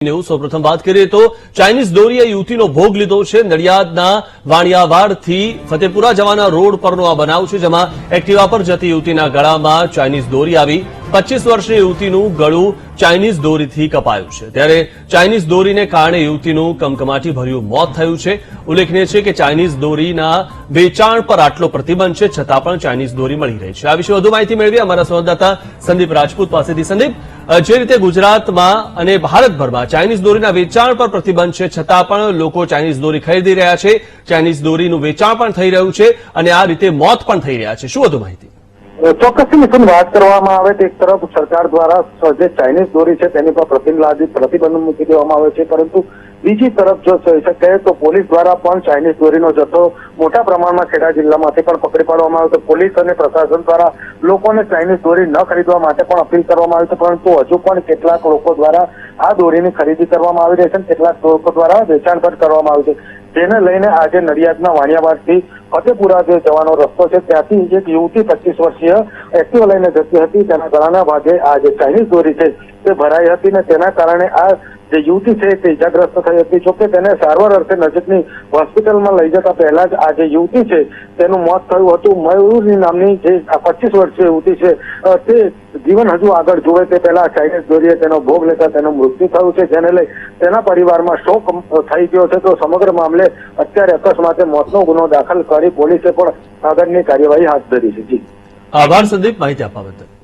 સૌપ્રથમ વાત કરીએ તો ચાઇનીઝ દોરીએ યુવતીનો ભોગ લીધો છે। નડિયાદના વાણિયાવાડથી ફતેપુરા જવાના રોડ પરનો આ બનાવ છે, જેમાં એક્ટિવા પર જતી યુવતીના ગળામાં ચાઇનીઝ દોરી આવી 25 વર્ષની યુવતીનું ગળું ચાઇનીઝ દોરીથી કપાયું છે। ત્યારે ચાઇનીઝ દોરીને કારણે યુવતીનું કમકમાટી ભર્યું મોત થયું છે। ઉલ્લેખનીય છે કે ચાઇનીઝ દોરીના વેચાણ પર આટલો પ્રતિબંધ છે, છતાં પણ ચાઇનીઝ દોરી મળી રહી છે। આ વિશે વધુ માહિતી મેળવી અમારા સંવાદદાતા સંદીપ રાજપૂત પાસેથી। સંદીપ, જે રીતે ગુજરાતમાં અને ભારતભરમાં ચાઇનીઝ દોરીના વેચાણ પર પ્રતિબંધ છે, છતાં પણ લોકો ચાઇનીઝ દોરી ખરીદી રહ્યા છે, ચાઇનીઝ દોરીનું વેચાણ પણ થઈ રહ્યું છે અને આ રીતે મોત પણ થઈ રહ્યા છે। શું વધુ માહિતી? ચોક્કસથી મિથુન, વાત કરવામાં આવે તો એક તરફ સરકાર દ્વારા જે ચાઇનીઝ દોરી છે તેની પર પ્રતિબંધ મૂકી દેવામાં આવે છે, પરંતુ બીજી તરફ જો કહી શકાય તો પોલીસ દ્વારા પણ ચાઇનીઝ દોરીનો જથ્થો મોટા પ્રમાણમાં ખેડા જિલ્લામાંથી પણ પકડી પાડવામાં આવ્યો હતો। પોલીસ અને પ્રશાસન દ્વારા લોકોને ચાઇનીઝ દોરી ન ખરીદવા માટે પણ અપીલ કરવામાં આવી છે, પરંતુ હજુ પણ કેટલાક લોકો દ્વારા આ દોરીની ખરીદી કરવામાં આવી રહી છે, કેટલાક લોકો દ્વારા વેચાણ પણ કરવામાં આવ્યું છે, જેને લઈને આજે નડિયાદના વાણિયાવાડથી ફતેપુરા જે જવાનો રસ્તો છે ત્યાંથી એક યુવતી 25 વર્ષીય એક્ટિવા લઈને જતી હતી, તેના ગળાના ભાગે આ જે ચાઇનીઝ દોરી છે તે ભરાઈ હતી અને તેના કારણે આ જે યુવતી છે તે ઇજાગ્રસ્ત થઈ હતી। જોકે તેને સારવાર અર્થે નજીકની હોસ્પિટલમાં લઈ જતા પહેલા જ આ જે યુવતી છે તેનું મોત થયું હતું। મયુરની નામની જે 25 વર્ષીય યુવતી છે તે જીવન હજુ આગળ જુએ તે પહેલા ચાઇનીઝ દોરીએ તેનો ભોગ લેતા તેનું મૃત્યુ થયું છે, જેને લઈ તેના પરિવારમાં શોક થઈ ગયો છે। તો સમગ્ર મામલે અત્યારે અકસ્માતે મોતનો ગુનો દાખલ કરી પોલીસે પણ આગળની કાર્યવાહી હાથ ધરી છે। આભાર સંદીપ, માહિતી આપવા બદલ।